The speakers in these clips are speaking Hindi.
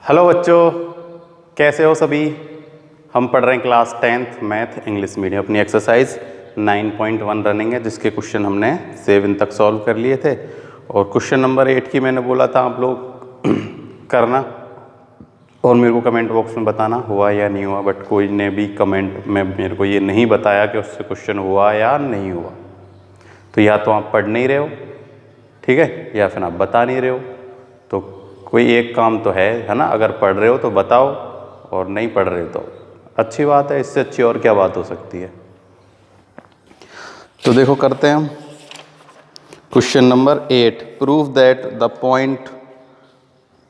हेलो बच्चों, कैसे हो सभी। हम पढ़ रहे हैं class 10th math English medium. अपनी एक्सरसाइज 9.1 रनिंग है, जिसके क्वेश्चन हमने 7 तक सॉल्व कर लिए थे। और क्वेश्चन नंबर 8 की मैंने बोला था आप लोग करना और मेरे को कमेंट बॉक्स में बताना हुआ या नहीं हुआ। बट कोई ने भी कमेंट में मेरे को ये नहीं बताया कि उससे क्वेश्चन हुआ या नहीं हुआ। तो या तो आप पढ़ नहीं रहे हो, ठीक है, या फिर आप बता नहीं रहे हो। तो कोई एक काम तो है ना। अगर पढ़ रहे हो तो बताओ और नहीं पढ़ रहे हो तो अच्छी बात है। इससे अच्छी और क्या बात हो सकती है। तो देखो करते हैं हम question number 8। Prove that the point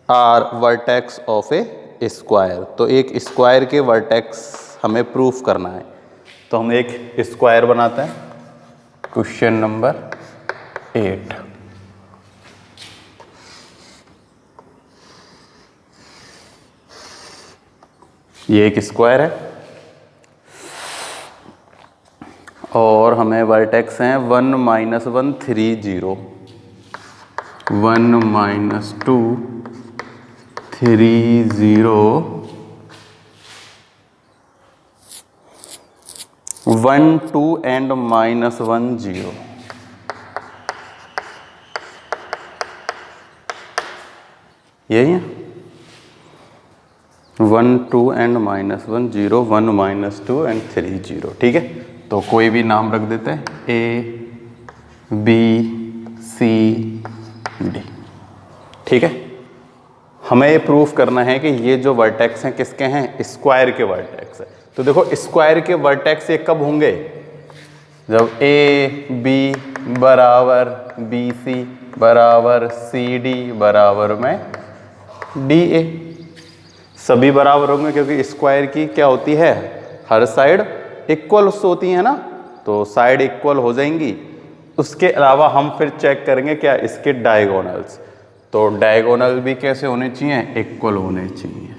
are vertex of a square. तो एक स्क्वायर के वर्टेक्स हमें प्रूफ करना है। तो हम एक स्क्वायर बनाते हैं। Question number 8। ये एक स्क्वायर है और हमें वर्टेक्स हैं 1 -1 3 0 1 -2 3 0 1 2 एंड -1 0। यही है 1 2 एंड -1 0 1 -2 एंड 3 0। ठीक है, तो कोई भी नाम रख देते हैं A B C D। ठीक है, हमें ये प्रूफ करना है कि ये जो वर्टेक्स हैं किसके हैं, स्क्वायर के वर्टेक्स है। तो देखो स्क्वायर के वर्टेक्स ये कब होंगे, जब A B बराबर BC बराबर CD बराबर में DA। सभी बराबर होंगे क्योंकि स्क्वायर की क्या होती है, हर साइड इक्वल होती है ना। तो साइड इक्वल हो जाएंगी। उसके अलावा हम फिर चेक करेंगे क्या, इसके डायगोनल्स। तो डायगोनल भी कैसे होने चाहिए, इक्वल होने चाहिए।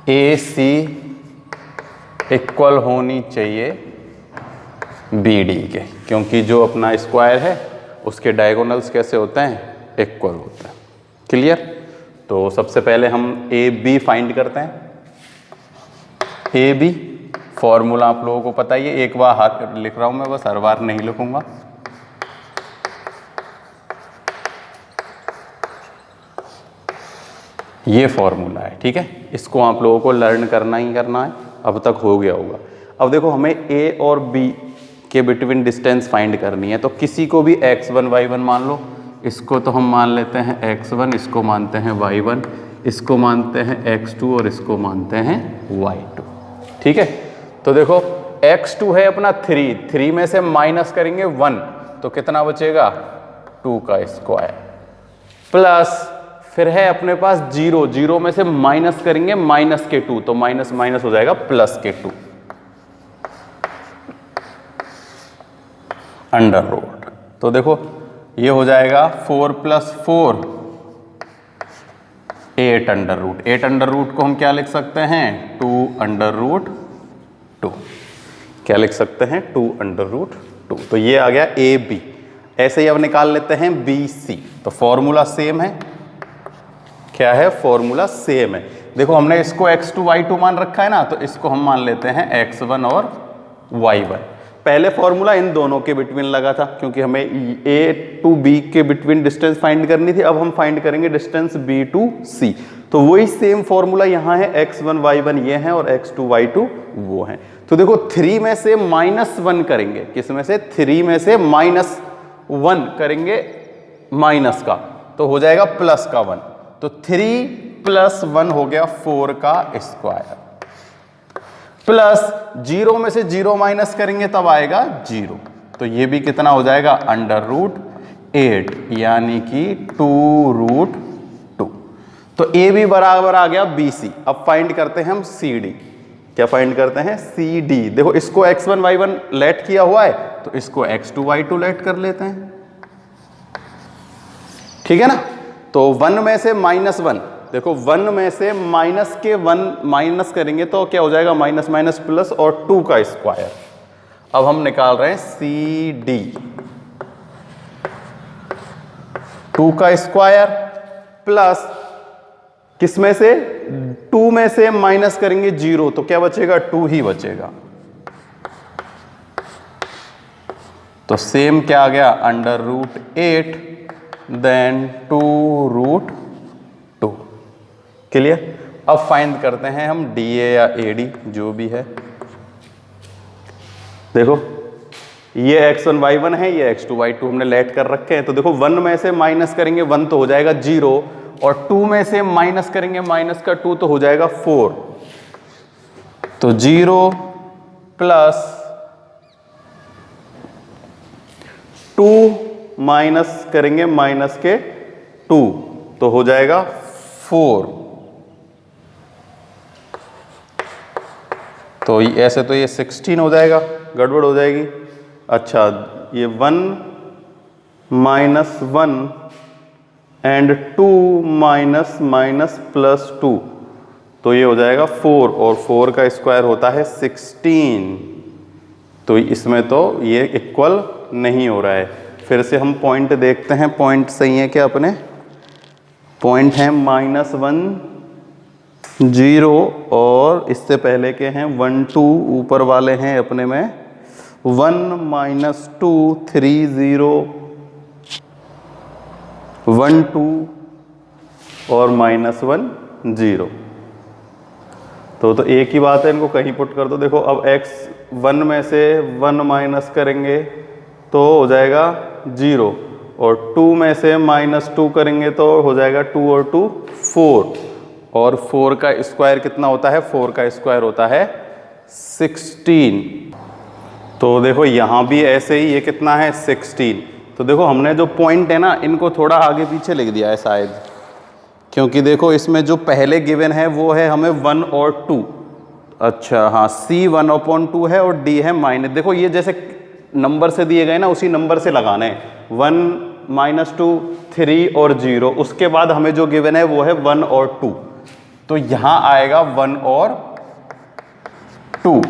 AC इक्वल होनी चाहिए BD के, क्योंकि जो अपना स्क्वायर है उसके डायगोनल्स कैसे होते हैं, इक्वल होते हैं। क्लियर। तो सबसे पहले हम AB फाइंड करते हैं। AB फॉर्मूला आप लोगों को पता ही है, एक बार हाथ लिख रहा हूं मैं, बस हर बार नहीं लिखूंगा। ये फॉर्मूला है, ठीक है। इसको आप लोगों को लर्न करना ही करना है, अब तक हो गया होगा। अब देखो हमें A और B के बिटवीन डिस्टेंस फाइंड करनी है। तो किसी को भी x1 y1 मान लो। इसको तो हम मान लेते हैं x1, इसको मानते हैं y1, इसको मानते हैं x2 और इसको मानते हैं y2। ठीक है, तो देखो x2 है अपना 3 में से माइनस करेंगे 1 तो कितना बचेगा, 2 का स्क्वायर, प्लस फिर है अपने पास 0 में से माइनस करेंगे माइनस के 2 तो माइनस माइनस हो जाएगा प्लस के 2 अंडर रूट। तो देखो ये हो जाएगा 4 + 4 8 अंडर रूट। 8 अंडर रूट को हम क्या लिख सकते हैं, 2 अंडर रूट 2। क्या लिख सकते हैं, 2 अंडर रूट 2। तो ये आ गया AB। ऐसे ही अब निकाल लेते हैं BC। तो फॉर्मूला सेम है। क्या है, फॉर्मूला सेम है। देखो हमने इसको x2 y2 मान रखा है ना, तो इसको हम मान लेते हैं x1 और y1। पहले फॉर्मूला इन दोनों के बिटवीन लगा था क्योंकि हमें A to B के बिटवीन डिस्टेंस फाइंड करनी थी। अब हम फाइंड करेंगे डिस्टेंस B to C। तो वही सेम फॉर्मूला यहाँ है, x1 y1 ये है और x2 y2 वो है। तो देखो 3 में से -1 करेंगे, किस में से, 3 में से -1 करेंगे माइनस का, तो हो जाएगा प्लस का 1। तो 3 + 1 हो गया 4 का स्क्वायर, प्लस 0 में से 0 माइनस करेंगे तब आएगा 0। तो ये भी कितना हो जाएगा, अंडर रूट 8 यानी कि 2 रूट 2। तो A भी बराबर आ गया BC। अब फाइंड करते हैं हम CD। क्या फाइंड करते हैं, CD। देखो इसको x1 y1 लेट किया हुआ है तो इसको x2 y2 लेट कर लेते हैं। ठीक है ना। तो 1 में से -1, देखो 1 में से माइनस के 1 माइनस करेंगे तो क्या हो जाएगा, माइनस माइनस प्लस और 2 का स्क्वायर। अब हम निकाल रहे हैं CD। 2 का स्क्वायर प्लस किस में से 2 में से माइनस करेंगे 0, तो क्या बचेगा 2 ही बचेगा। तो सेम क्या आ गया √8 देन 2√2। क्लियर। अब फाइंड करते हैं हम DA या AD जो भी है। देखो ये x1 y1 है, ये x2 y2 हमने लेट कर रखे हैं। तो देखो 1 में से माइनस करेंगे 1 तो हो जाएगा 0, और 2 में से माइनस करेंगे माइनस का 2 तो हो जाएगा 4। तो 0 प्लस 2 माइनस करेंगे माइनस के 2 तो हो जाएगा 4। तो ऐसे तो ये 16 हो जाएगा, गड़बड़ हो जाएगी। अच्छा ये 1 - 1 एंड 2 माइनस माइनस प्लस 2 तो ये हो जाएगा 4, और 4 का स्क्वायर होता है 16। तो इसमें तो ये इक्वल नहीं हो रहा है। फिर से हम पॉइंट देखते हैं, पॉइंट सही है क्या अपने? पॉइंट है -1 0 और इससे पहले के हैं 1 2, ऊपर वाले हैं अपने में 1 - 2 3 0 1 2 और -1 0। तो एक ही बात है, इनको कहीं पुट कर दो। देखो अब x 1 में से 1 माइनस करेंगे तो हो जाएगा 0, और 2 में से -2 करेंगे तो हो जाएगा 2 और 2 4, और 4 का स्क्वायर कितना होता है? 4 का स्क्वायर होता है 16। तो देखो यहाँ भी ऐसे ही, ये कितना है 16। तो देखो हमने जो पॉइंट है ना, इनको थोड़ा आगे पीछे लिख दिया है शायद, क्योंकि देखो इसमें जो पहले गिवन है वो है हमें 1 और 2। अच्छा हाँ, C 1/2 है और D है माइनस। देखो ये जैसे नंबर से दिए गए ना, उसी नंबर से लगाने हैं। 1 - 2 3 और 0, उसके बाद हमें जो गिवन है वो है 1 और 2। तो यहाँ आएगा 1 और 2,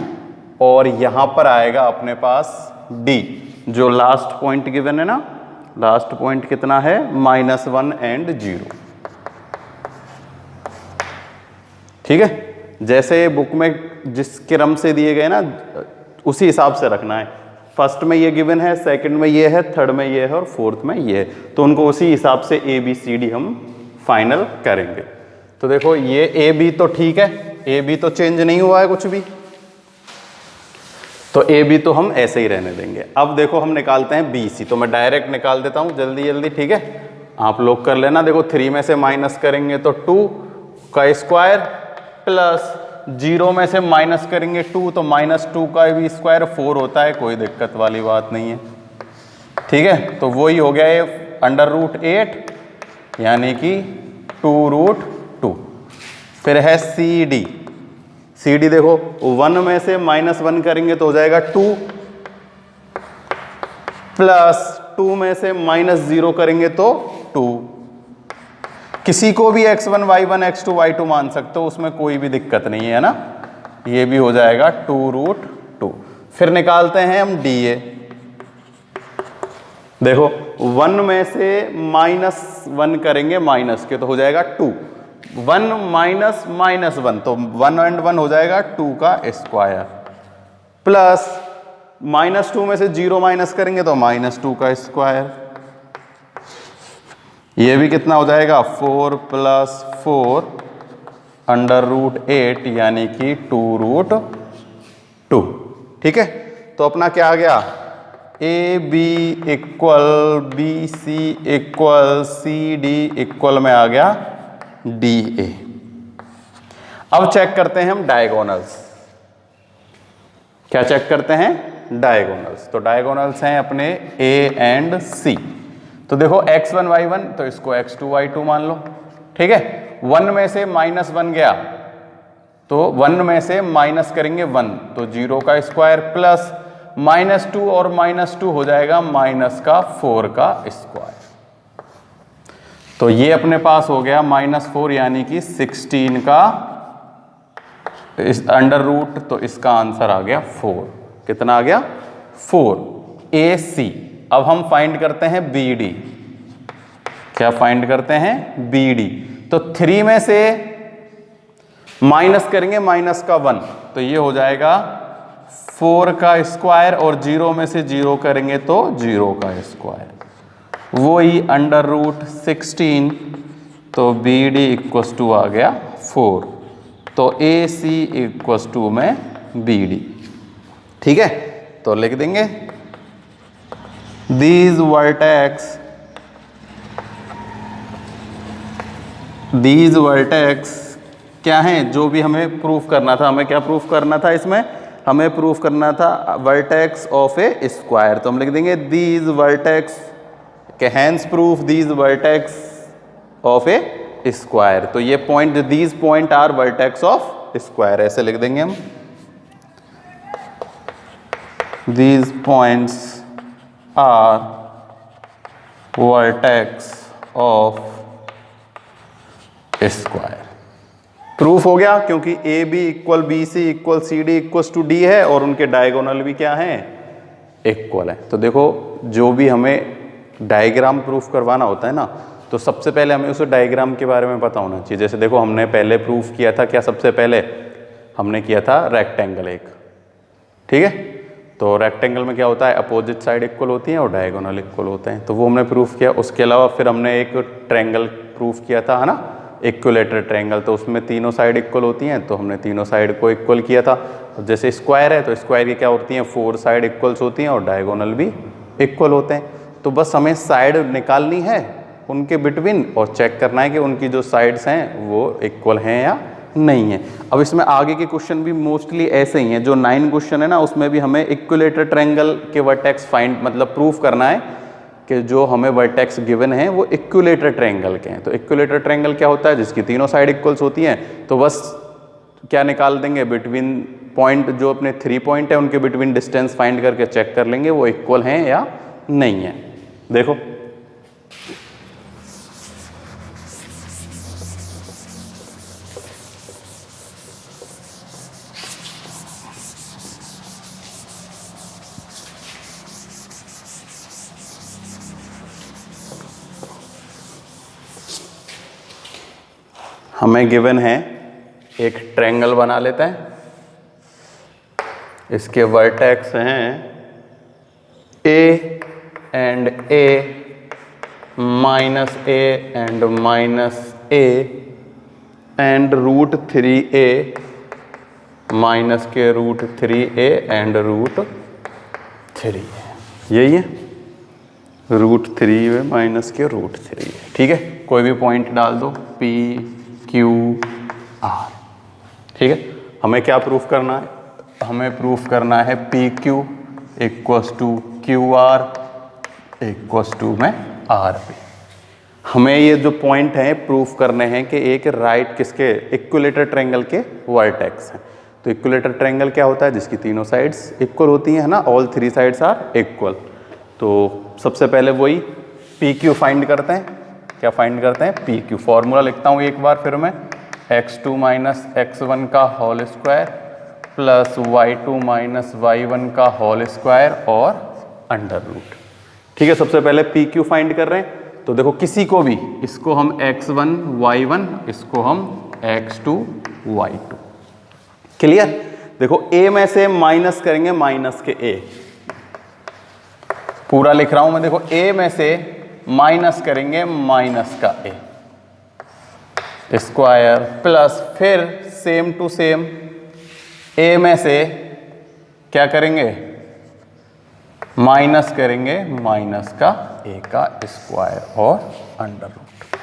और यहाँ पर आएगा अपने पास D, जो लास्ट पॉइंट गिवन है ना। लास्ट पॉइंट कितना है? -1 एंड 0। ठीक है, जैसे बुक में जिस क्रम से दिए गए ना, उसी हिसाब से रखना है। फर्स्ट में ये गिवन है, सेकंड में ये है, थर्ड में ये है और फोर्थ में ये है, तो उनको उसी हिसाब से ABCD हम फाइनल करेंगे। तो देखो ये AB तो ठीक है, AB तो चेंज नहीं हुआ है कुछ भी, तो AB तो हम ऐसे ही रहने देंगे। अब देखो हम निकालते हैं BC, तो मैं डायरेक्ट निकाल देता हूं जल्दी जल्दी। ठीक है, आप लोग कर लेना। देखो 3 में से माइनस करेंगे तो 2 का स्क्वायर, प्लस 0 में से माइनस करेंगे 2 तो -2 का भी स्क्वायर 4 होता है, कोई दिक्कत वाली बात नहीं है। ठीक है, तो वही हो गया ये √8 यानी कि 2√2। फिर है CD देखो 1 में से -1 करेंगे तो हो जाएगा 2, प्लस 2 में से -0 करेंगे तो 2। किसी को भी x1 y1 x2 y2 मान सकते हो, उसमें कोई भी दिक्कत नहीं है ना। ये भी हो जाएगा 2√2। फिर निकालते हैं हम DA। देखो 1 में से -1 करेंगे माइनस के तो हो जाएगा 2, 1 - -1 तो 1 और 1 हो जाएगा 2 का स्क्वायर, प्लस -2 में से 0 माइनस करेंगे तो -2 का स्क्वायर। ये भी कितना हो जाएगा 4 + 4 √8 यानी कि 2√2। ठीक है, तो अपना क्या आ गया? AB = BC = CD में आ गया DA। अब चेक करते हैं हम डायगोनल्स। क्या चेक करते हैं? डायगोनल्स। तो डायगोनल्स हैं अपने A एंड C। तो देखो x1 y1 तो इसको x2 y2 मान लो। ठीक है, 1 में से -1 गया तो 1 में से माइनस करेंगे 1 तो 0 का स्क्वायर, प्लस -2 और -2 हो जाएगा -4 का स्क्वायर। तो ये अपने पास हो गया -4 यानी कि 16 का √, तो इसका आंसर आ गया 4। कितना आ गया? 4। AC। अब हम फाइंड करते हैं BD। क्या फाइंड करते हैं? BD। तो 3 में से माइनस करेंगे माइनस का 1, तो ये हो जाएगा 4 का स्क्वायर, और 0 में से 0 करेंगे तो 0 का स्क्वायर, वही अंडर रूट 16, तो BD इक्वस टू आ गया 4, तो AC इक्वस टू में BD। ठीक है, तो लिख देंगे these vertex क्या हैं, जो भी हमें प्रूफ करना था, हमें क्या प्रूफ करना था इसमें, हमें प्रूफ करना था वर्टेक्स ऑफ ए स्क्वायर, तो हम लिख देंगे these vertex के hence proof these vertex of a square. तो ये point, these point are vertex of square, ऐसे लिख देंगे हम, these points are vertex of square. Proof हो गया, क्योंकि A B equal B C equal C D equal to D है, और उनके डायगोनल भी क्या हैं, इक्वल है। तो देखो, जो भी हमें डायग्राम प्रूफ करवाना होता है ना, तो सबसे पहले हमें उस डायग्राम के बारे में पता होना चाहिए। जैसे देखो, हमने पहले प्रूफ किया था क्या, सबसे पहले हमने किया था रेक्टेंगल एक, ठीक है। तो रेक्टेंगल में क्या होता है, अपोजिट साइड इक्वल होती है और डायगोनल इक्वल होते हैं, तो वो हमने प्रूफ किया। उसके अलावा फिर हमने एक ट्रायंगल प्रूफ किया था, है ना, इक्विलेटरल ट्रायंगल, तो उसमें तीनों साइड इक्वल होती हैं, तो हमने तीनों साइड को इक्वल किया था। जैसे स्क्वायर है, तो स्क्वायर की क्या होती हैं, 4 साइड इक्वल्स होती हैं और डायगोनल भी इक्वल होते हैं। तो बस हमें साइड निकालनी है उनके बिटवीन और चेक करना है कि उनकी जो साइड्स हैं वो इक्वल हैं या नहीं है। अब इसमें आगे के क्वेश्चन भी मोस्टली ऐसे ही हैं, जो 9 क्वेश्चन है ना, उसमें भी हमें इक्विलेटरल ट्रायंगल के वर्टेक्स फाइंड, मतलब प्रूफ करना है कि जो हमें वर्टेक्स गिवन है वो इक्विलेटरल ट्रायंगल के हैं। तो इक्विलेटरल ट्रायंगल क्या होता है, जिसकी तीनों साइड इक्वल्स होती हैं, तो बस क्या निकाल देंगे, बिटवीन पॉइंट, जो अपने 3 पॉइंट है उनके बिटवीन डिस्टेंस फाइंड करके चेक कर लेंगे वो इक्वल हैं या नहीं है। देखो, हमें गिवन है, एक ट्रायंगल बना लेते हैं, इसके वर्टेक्स हैं A and A, minus A and minus A, and root 3a minus के रूट 3a एंड रूट 3, यही है, रूट 3a माइनस के रूट 3a। ठीक है, कोई भी पॉइंट डाल दो, P Q R। ठीक है, हमें क्या प्रूफ करना है, हमें प्रूफ करना है PQ equals to QR equals to में RP। हमें ये जो पॉइंट हैं प्रूफ करने हैं कि एक राइट किसके, इक्विलेटरल ट्रायंगल के वर्टेक्स हैं। तो इक्विलेटरल ट्रायंगल क्या होता है, जिसकी तीनों साइड्स इक्वल होती हैं ना, ऑल 3 साइड्स आर इक्वल। तो सबसे पहले वही PQ फाइंड करते हैं। क्या फाइंड करते हैं, PQ। फॉर्मूला लिखता हूँ एक बार फिर मैं, x2 माइनस x1 का whole square plus y2 minus y1 का होल स्क्वायर और अंडर रूट। ठीक है, सबसे पहले PQ फाइंड कर रहे हैं। तो देखो, किसी को भी, इसको हम x1 y1, इसको हम x2 y2। क्लियर। देखो, a में से माइनस करेंगे माइनस के a, पूरा लिख रहा हूं मैं। देखो, a में से माइनस करेंगे माइनस का a स्क्वायर प्लस फिर सेम टू सेम a में से क्या करेंगे, माइनस करेंगे माइनस का a का स्क्वायर और अंडर रूट।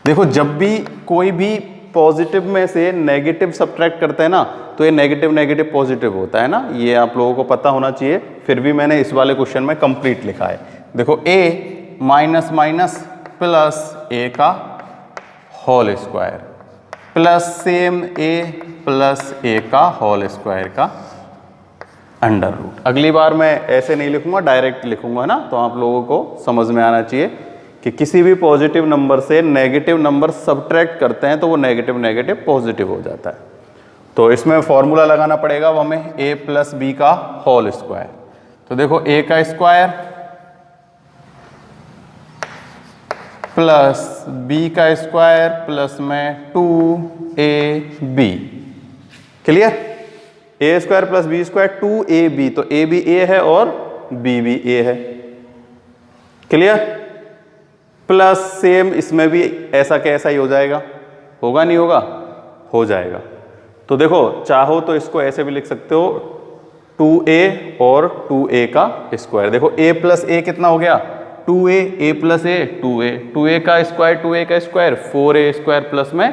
देखो, जब भी कोई भी पॉजिटिव में से नेगेटिव सब्ट्रैक्ट करते हैं ना, तो ये नेगेटिव नेगेटिव पॉजिटिव होता है ना, ये आप लोगों को पता होना चाहिए। फिर भी मैंने इस वाले क्वेश्चन में कंप्लीट लिखा है। देखो, a minus minus plus a का whole square plus same a plus a का होल स्क्वायर का अंडर रूट। अगली बार मैं ऐसे नहीं लिखूंगा, डायरेक्ट लिखूंगा ना, तो आप लोगों को समझ में आना चाहिए कि किसी भी पॉजिटिव नंबर से नेगेटिव नंबर सब्ट्रैक्ट करते हैं तो वो नेगेटिव नेगेटिव पॉजिटिव हो जाता है। तो इसमें फॉर्मूला लगाना पड़ेगा वो हमें, a प्लस b का होल स्क्वायर। तो देखो, a का स्क्वायर प्लस बी का स्क्वायर प्लस में 2ab। Clear? A square plus B square 2ab, तो ए भी ए है और बी भी ए है। क्लियर? प्लस सेम इसमें भी ऐसा कैसा ही हो जाएगा, होगा नहीं होगा, हो जाएगा। तो देखो चाहो तो इसको ऐसे भी लिख सकते हो 2a और 2a का स्क्वायर। देखो a प्लस ए कितना हो गया 2a, a plus A 2a, 2a का स्क्वायर 2a का स्क्वायर 4a स्क्वायर प्लस में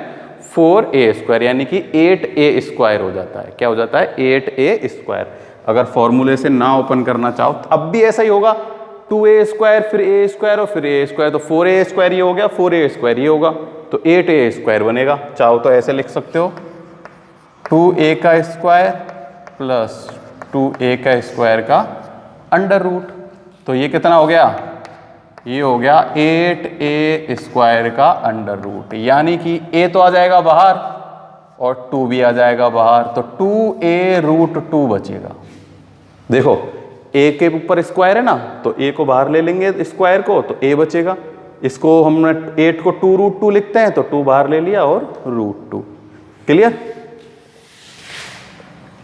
4a स्क्वायर, यानी कि 8a स्क्वायर हो जाता है। क्या हो जाता है? 8a square. अगर फॉर्मूले से ना ओपन करना चाहो तो अब भी ऐसा ही होगा, 2a स्क्वायर फिर a स्क्वायर और फिर a स्क्वायर, तो 4a स्क्वायर ये हो गया, 4a स्क्वायर ये होगा, तो 8a स्क्वायर बनेगा। चाहो तो ऐसे लिख सकते हो 2a का स्क्वायर प्लस 2a का स्क्वायर का अंडर रूट, तो ये कितना हो गया? ये हो गया 8a स्क्वायर का अंडर रूट, यानी कि a तो आ जाएगा बाहर और 2 भी आ जाएगा बाहर, तो 2a रूट 2 बचेगा। देखो a के ऊपर स्क्वायर है ना, तो a को बाहर ले लेंगे स्क्वायर को, तो a बचेगा। इसको हमने 8 को 2 रूट 2 लिखते हैं, तो 2 बाहर ले लिया और रूट 2। क्लियर?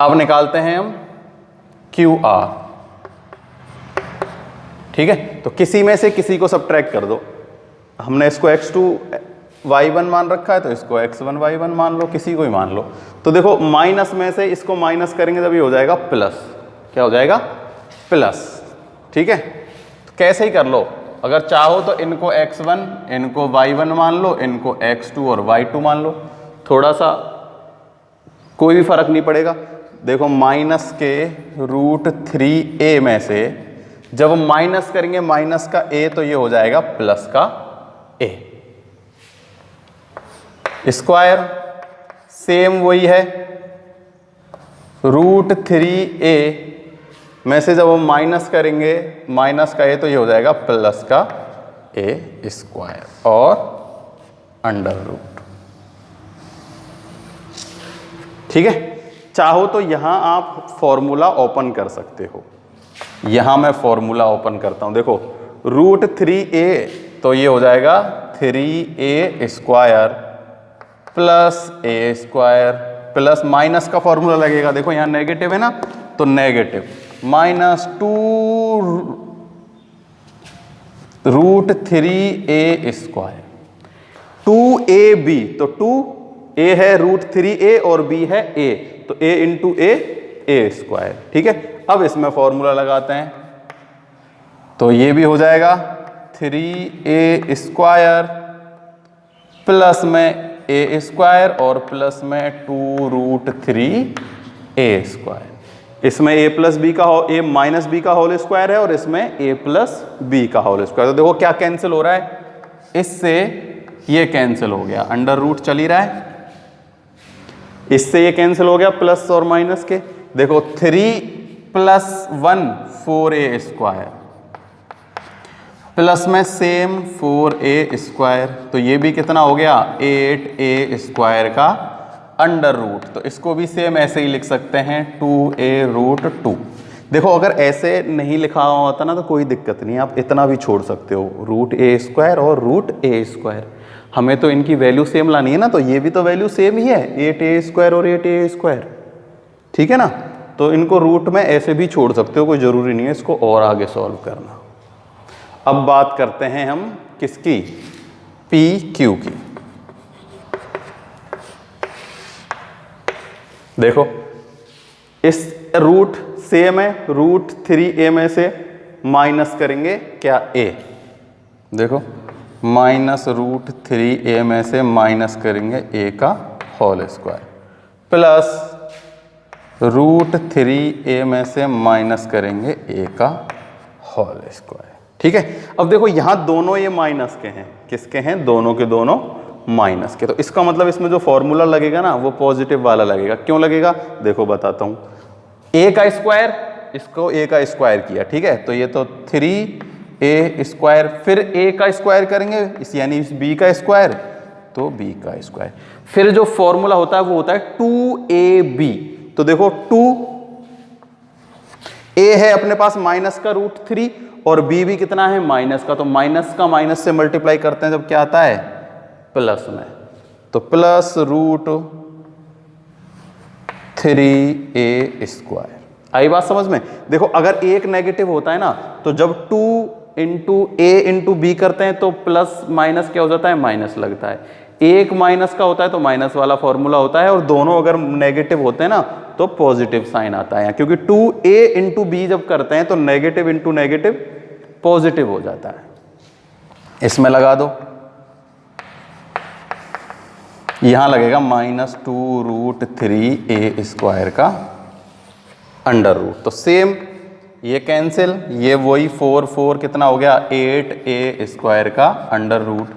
अब निकालते हैं हम QR। ठीक है, तो किसी में से किसी को सबट्रैक्ट कर दो। हमने इसको x2 y1 मान रखा है, तो इसको x1 y1 मान लो, किसी को ही मान लो। तो देखो माइनस में से इसको माइनस करेंगे तभी हो जाएगा प्लस। क्या हो जाएगा? प्लस। ठीक है, तो कैसे ही कर लो, अगर चाहो तो इनको x1 इनको y1 मान लो, इनको x2 और y2 मान लो, थोड़ा सा कोई भी फर्क नहीं पड़ेगा। देखो माइनस के रूट 3a में से जब हम माइनस करेंगे माइनस का a, तो ये हो जाएगा प्लस का a। स्क्वायर सेम वही है, रूट 3a में से जब हम माइनस करेंगे माइनस का a, तो ये हो जाएगा प्लस का a स्क्वायर और अंडर रूट। ठीक है, चाहो तो यहां आप फॉर्मूला ओपन कर सकते हो। यहां मैं फॉर्मूला ओपन करता हूं। देखो रूट 3a, तो ये हो जाएगा 3a square plus a square plus minus का फॉर्मूला लगेगा। देखो यहां नेगेटिव है ना, तो negative minus 2 root 3a square 2ab, तो 2a है रूट 3a और b है a, तो a इंटू a स्क्वायर। ठीक है, अब इसमें फॉर्मूला लगाते हैं, तो ये भी हो जाएगा 3a स्क्वायर प्लस में a स्क्वायर और प्लस में 2 रूट 3a स्क्वायर। इसमें a प्लस बी का a माइनस बी का होल स्क्वायर है और इसमें a प्लस बी का होल स्क्वायर। तो देखो क्या कैंसिल हो रहा है, इससे ये कैंसिल हो गया, अंडर रूट चल ही रहा है, इससे ये कैंसिल हो गया प्लस और माइनस के। देखो 3 प्लस 1 4a स्क्वायर प्लस में सेम 4a स्क्वायर, तो ये भी कितना हो गया 8a स्क्वायर का अंडर रूट। तो इसको भी सेम ऐसे ही लिख सकते हैं 2a रूट 2। देखो अगर ऐसे नहीं लिखा होता ना तो कोई दिक्कत नहीं, आप इतना भी छोड़ सकते हो, रूट a स्क्वायर और रूट a स्क्वायर। हमें तो इनकी वैल्यू सेम लानी है ना, तो ये भी तो वैल्यू सेम ही है 8a स्क्वायर और 8a स्क्वायर। ठीक है ना, तो इनको रूट में ऐसे भी छोड़ सकते हो, कोई ज़रूरी नहीं है इसको और आगे सॉल्व करना। अब बात करते हैं हम किसकी, पी क्यू की। देखो इस रूट सेम है, रूट 3a में से माइनस करेंगे क्या a। देखो माइनस रूट 3a में से माइनस करेंगे a का whole square plus root 3a में से माइनस करेंगे a का होल स्क्वायर। ठीक है, अब देखो यहां दोनों ये माइनस के हैं, किसके हैं, दोनों के दोनों माइनस के, तो इसका मतलब इसमें जो फॉर्मूला लगेगा ना वो पॉजिटिव वाला लगेगा। क्यों लगेगा, देखो बताता हूं। a का स्क्वायर, इसको a का स्क्वायर किया, ठीक है, तो ये तो 3a स्क्वायर, फिर a का स्क्वायर करेंगे इस यानी इस b का स्क्वायर, तो b का स्क्वायर, फिर जो फॉर्मूला होता है वो होता है 2ab। तो देखो 2a है अपने पास माइनस का रूट 3 और b भी कितना है माइनस का, तो माइनस का माइनस से मल्टीप्लाई करते हैं जब क्या आता है प्लस में, तो प्लस रूट 3a²। आई बात समझ में? देखो अगर एक नेगेटिव होता है ना तो जब 2 इंटू ए इंटू बी करते हैं तो प्लस माइनस क्या हो जाता है माइनस लगता है, एक माइनस का होता है तो माइनस वाला फॉर्मूला होता है, और दोनों अगर नेगेटिव होते हैं ना तो पॉजिटिव साइन आता है, क्योंकि 2a इंटू बी जब करते हैं तो नेगेटिव इंटू नेगेटिव पॉजिटिव हो जाता है। इसमें लगा दो, यहां लगेगा -2√3a² का अंडर रूट, तो सेम ये कैंसिल, ये वही 4 कितना हो गया 8a² का अंडर रूट,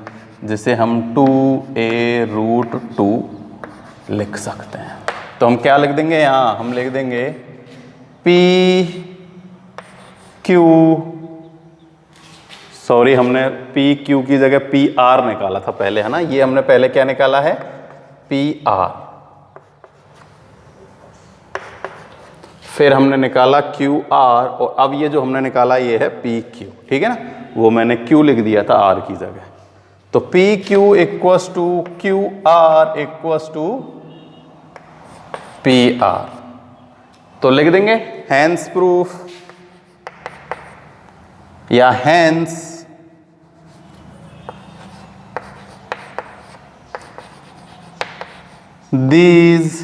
जिसे हम 2a√2 लिख सकते हैं। तो हम क्या लिख देंगे यहाँ, हम लिख देंगे हमने PQ की जगह PR निकाला था पहले, है ना, ये हमने पहले क्या निकाला है PR, फिर हमने निकाला QR, और अब ये जो हमने निकाला ये है PQ, ठीक है ना, वो मैंने Q लिख दिया था R की जगह, तो PQ equals to QR equals to PR, तो लिख देंगे हैंस प्रूफ या hence these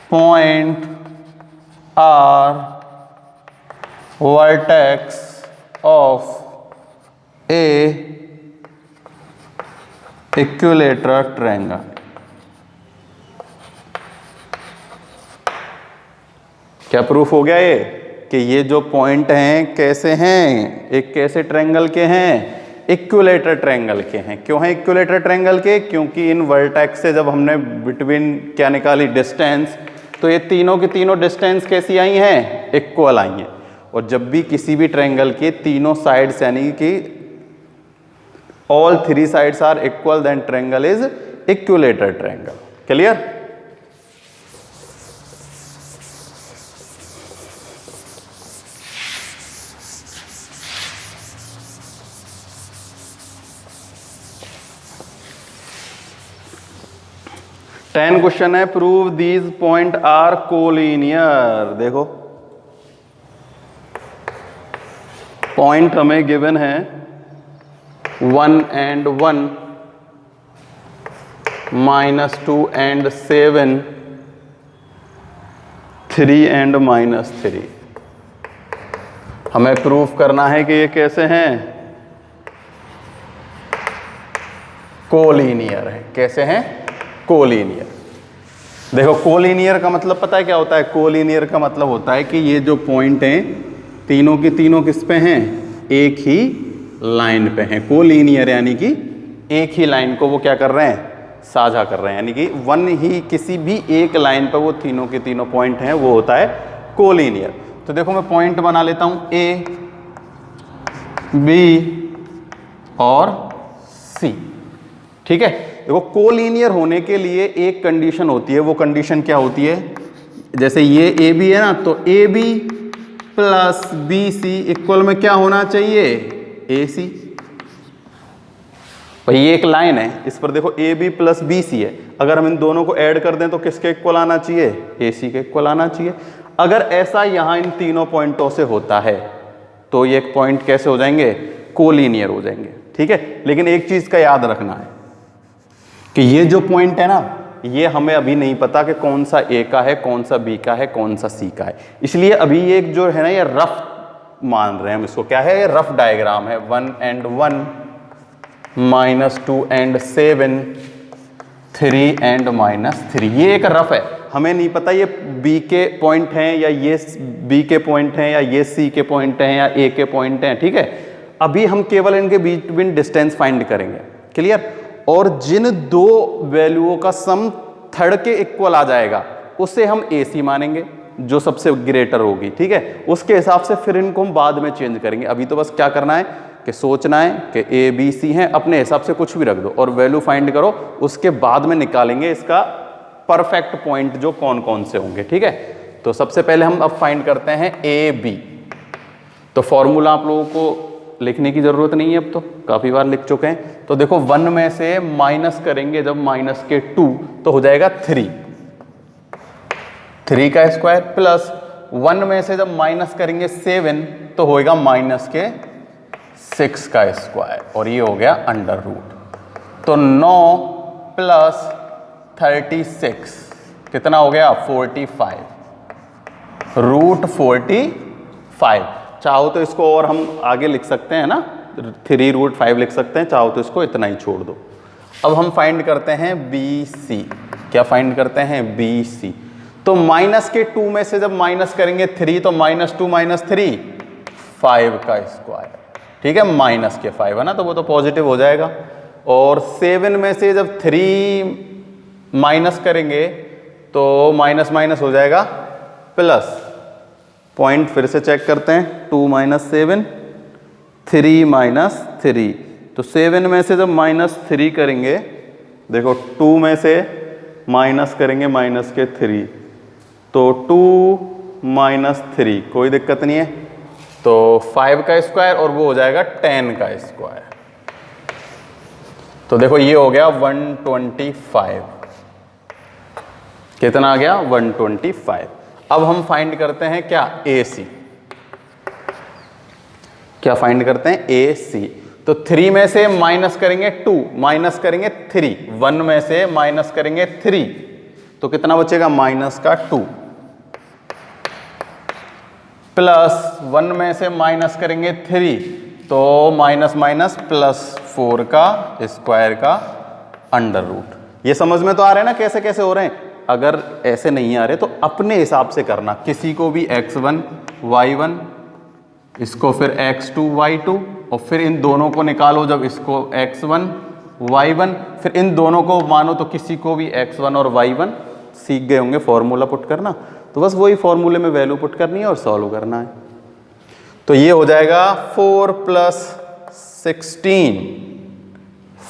point are vertex of a equilateral triangle। क्या प्रूफ हो गया ये कि ये जो पॉइंट हैं कैसे हैं, एक कैसे ट्रायंगल के हैं, इक्विलेटर ट्रायंगल के हैं। क्यों है इक्विलेटर ट्रायंगल के, क्योंकि इन वर्टेक्स से जब हमने बिटवीन क्या निकाली डिस्टेंस, तो ये तीनों की तीनों डिस्टेंस कैसी आई हैं इक्वल आई हैं, और जब भी किसी भी ट्रायंगल के तीनों साइड्स यानी कि all 3 sides are equal then triangle is equilateral triangle. Clear? Ten question है, prove these point are collinear. देखो पॉइंट हमें गिवन है 1 and 1, -2 and 7, 3 and -3। हमें प्रूफ करना है कि ये कैसे हैं कोलिनियर है। कैसे हैं कोलिनियर। देखो कोलिनियर का मतलब पता है क्या होता है, कोलिनियर का मतलब होता है कि ये जो पॉइंट हैं तीनों की तीनों किस पे हैं, एक ही लाइन पे हैं। कोलिनियर यानी कि एक ही लाइन को वो क्या कर रहे हैं साझा कर रहे हैं, यानी कि वन ही किसी भी एक लाइन पर वो तीनों के तीनों पॉइंट हैं, वो होता है कोलिनियर। तो देखो मैं पॉइंट बना लेता हूं A, B और C। ठीक है, देखो कोलिनियर होने के लिए एक कंडीशन होती है, वो कंडीशन क्या होती है, जैसे ये AB है ना, तो AB प्लस BC इक्वल में क्या होना चाहिए AC। भाई ये एक लाइन है, इस पर देखो AB प्लस BC है, अगर हम इन दोनों को ऐड कर दें तो किसके इक्वल आना चाहिए, AC के इक्वल आना चाहिए। अगर ऐसा यहां इन तीनों पॉइंटों से होता है तो ये एक पॉइंट कैसे हो जाएंगे कोलिनियर हो जाएंगे। ठीक है, लेकिन एक चीज का याद रखना है कि ये जो पॉइंट है ना, ये हमें अभी नहीं पता कि कौन सा A का है, कौन सा B का है, कौन सा C का है, इसलिए अभी ये जो है ना ये रफ मान रहे हैं हम इसको। क्या है, ये रफ डायग्राम है। 1 and 1, -2 and 7, 3 and -3, ये एक रफ है। हमें नहीं पता ये B के पॉइंट हैं या ये B के पॉइंट हैं या ये C के पॉइंट हैं या A के पॉइंट हैं। ठीक है, अभी हम केवल इनके बिटवीन डिस्टेंस फाइंड करेंगे। क्लियर? और जिन दो वैल्यूओं का सम थर्ड के इक्वल आ जाएगा उसे हम AC मानेंगे, जो सबसे ग्रेटर होगी। ठीक है, उसके हिसाब से फिर इनको हम बाद में चेंज करेंगे। अभी तो बस क्या करना है कि सोचना है कि A B C हैं, अपने हिसाब से कुछ भी रख दो और वैल्यू फाइंड करो, उसके बाद में निकालेंगे इसका परफेक्ट पॉइंट जो कौन कौन से होंगे। ठीक है, तो सबसे पहले हम अब फाइंड करते हैं AB। तो फॉर्मूला आप लोगों को लिखने की ज़रूरत नहीं है, अब तो काफ़ी बार लिख चुके हैं। तो देखो 1 में से माइनस करेंगे जब माइनस के 2 तो हो जाएगा 3 का स्क्वायर, प्लस 1 में से जब माइनस करेंगे 7 तो होएगा माइनस के 6 का स्क्वायर, और ये हो गया अंडर रूट। तो 9 प्लस 36 कितना हो गया 45, रूट 45। चाहो तो इसको और हम आगे लिख सकते हैं ना, 3√5 लिख सकते हैं, चाहो तो इसको इतना ही छोड़ दो। अब हम फाइंड करते हैं BC। क्या फाइंड करते हैं BC? तो माइनस के 2 में से जब माइनस करेंगे 3 तो -2 - 3 5 का स्क्वायर, ठीक है, माइनस के 5 है ना, तो वो तो पॉजिटिव हो जाएगा। और 7 में से जब 3 माइनस करेंगे तो माइनस माइनस हो जाएगा प्लस। पॉइंट फिर से चेक करते हैं, 2 - 7 3 - 3, तो 7 में से जब -3 करेंगे, देखो 2 में से माइनस करेंगे माइनस के 3 तो 2 - 3 कोई दिक्कत नहीं है, तो 5 का स्क्वायर और वो हो जाएगा 10 का स्क्वायर। तो देखो ये हो गया 125। कितना आ गया 125। अब हम फाइंड करते हैं क्या AC। क्या फाइंड करते हैं AC। तो 3 में से माइनस करेंगे 2 माइनस करेंगे 3, 1 में से माइनस करेंगे 3 तो कितना बचेगा -2, प्लस 1 में से माइनस करेंगे 3 तो माइनस माइनस +4 का स्क्वायर का अंडर रूट। ये समझ में तो आ रहे हैं ना कैसे कैसे हो रहे हैं? अगर ऐसे नहीं आ रहे तो अपने हिसाब से करना, किसी को भी x1 y1, इसको फिर x2 y2, और फिर इन दोनों को निकालो, जब इसको x1 y1, फिर इन दोनों को मानो तो किसी को भी x1 और y1। सीख गए होंगे फॉर्मूला पुट करना, तो बस वही फॉर्मूले में वैल्यू पुट करनी है और सॉल्व करना है। तो ये हो जाएगा 4 + 16,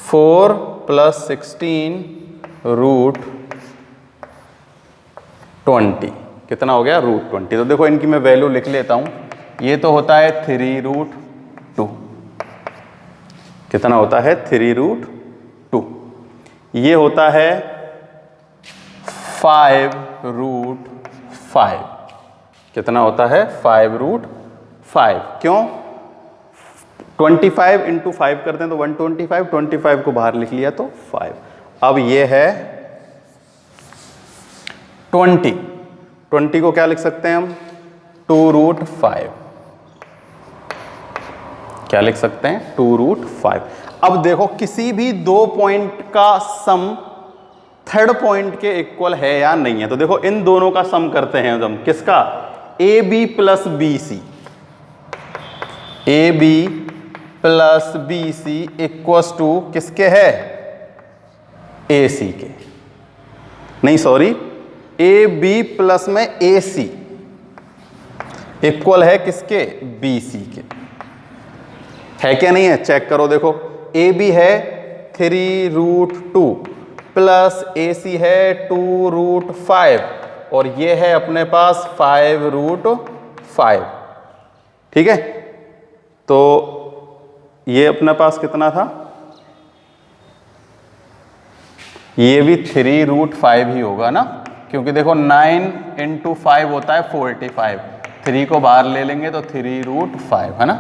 4 + 16 √20 कितना हो गया √20। तो देखो इनकी मैं वैल्यू लिख लेता हूं। ये तो होता है 3√2, कितना होता है 3√2। ये होता है 5√5, कितना होता है 5√5। क्यों 25 × 5 करते हैं तो 125, 25 को बाहर लिख लिया तो 5। अब ये है 20 को क्या लिख सकते हैं हम 2√5। क्या लिख सकते हैं 2√5। अब देखो किसी भी 2 पॉइंट का सम थर्ड पॉइंट के इक्वल है या नहीं है। तो देखो इन दोनों का सम करते हैं हम, किसका AB + BC, AB + BC equals to किसके है AC के, नहीं सॉरी AB प्लस में AC इक्वल है किसके BC के। है क्या नहीं है चेक करो। देखो AB है 3√2 प्लस AC है 2√5 और ये है अपने पास 5√5। ठीक है, तो ये अपने पास कितना था, ये भी 3√5 ही होगा ना, क्योंकि देखो 9 × 5 होता है 45, 3 को बाहर ले लेंगे तो 3√5 है ना।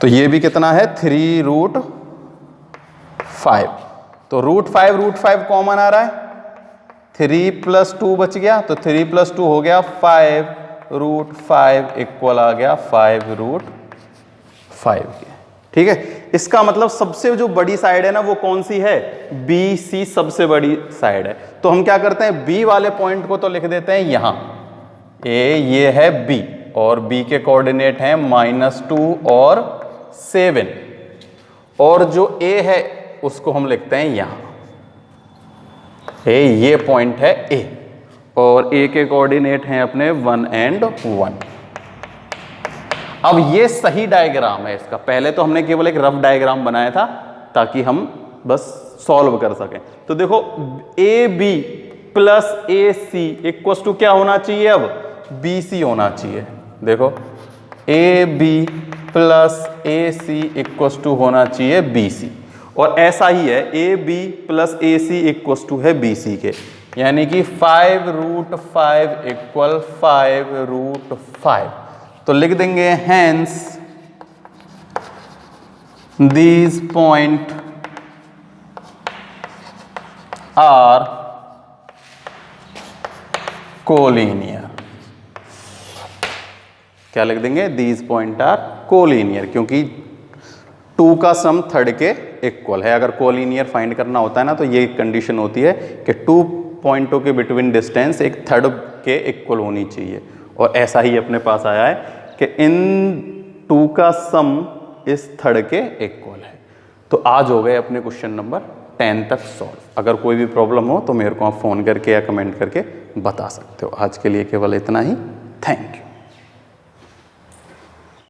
तो ये भी कितना है 3√5। तो √5 कॉमन आ रहा है, 3 + 2 बच गया, तो 3 + 2 हो गया 5√5 इक्वल आ गया 5√5 के। ठीक है, इसका मतलब सबसे जो बड़ी साइड है ना वो कौन सी है, BC सबसे बड़ी साइड है। तो हम क्या करते हैं B वाले पॉइंट को तो लिख देते हैं यहां A, ये है B और B के कोऑर्डिनेट हैं -2 और 7 और जो A है उसको हम लिखते हैं यहां A, ये पॉइंट है A और A के कोऑर्डिनेट हैं अपने 1 और 1। अब ये सही डायग्राम है इसका, पहले तो हमने केवल एक रफ डायग्राम बनाया था ताकि हम बस सॉल्व कर सकें। तो देखो AB + AC इक्वल्स टू क्या होना चाहिए, अब BC होना चाहिए। देखो A B plus A C equals to होना चाहिए बी सी, और ऐसा ही है A B plus A C equals to है बी सी के, यानी कि 5√5 इक्वल 5√5। तो लिख देंगे hence these point are collinear. क्या लिख देंगे? दीज पॉइंट आर कोलिनियर, क्योंकि 2 का सम थर्ड के इक्वल है। अगर कोलिनियर फाइंड करना होता है ना, तो ये कंडीशन होती है कि 2 पॉइंटों के बिटवीन डिस्टेंस एक थर्ड के इक्वल होनी चाहिए, और ऐसा ही अपने पास आया है कि इन 2 का सम इस थर्ड के इक्वल है। तो आज हो गए अपने क्वेश्चन नंबर 10 तक सॉल्व। अगर कोई भी प्रॉब्लम हो तो मेरे को आप फ़ोन करके या कमेंट करके बता सकते हो। आज के लिए केवल इतना ही। Thank you.